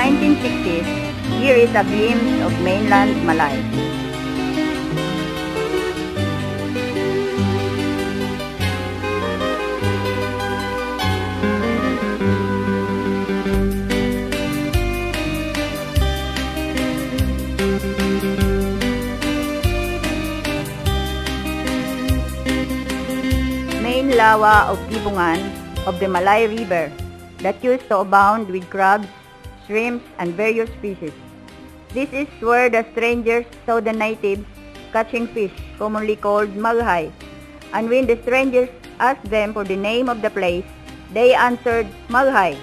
1960s, here is a glimpse of mainland Malay. Main lawa of Tibungan of the Malay River that used to abound with crabs, shrimps, and various fishes. This is where the strangers saw the natives catching fish, commonly called maghay, and when the strangers asked them for the name of the place, they answered maghay,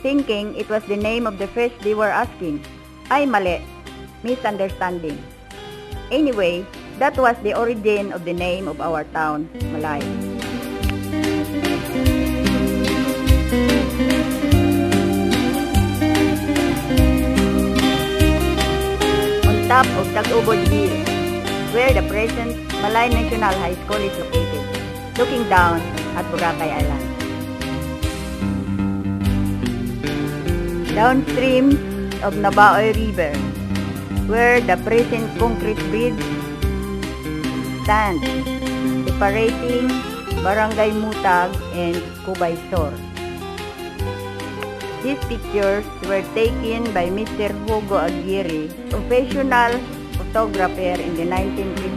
thinking it was the name of the fish they were asking. Ay mali, misunderstanding. Anyway, that was the origin of the name of our town, Malay. Top of Tagubod Hill, where the present Malay National High School is located, looking down at Boracay Island. Downstream of Nabaoy River, where the present concrete bridge stands, separating Barangay Mutag and Cubay Sur. These pictures were taken by Mr. Hugo Aguirre, professional photographer in the 1950s.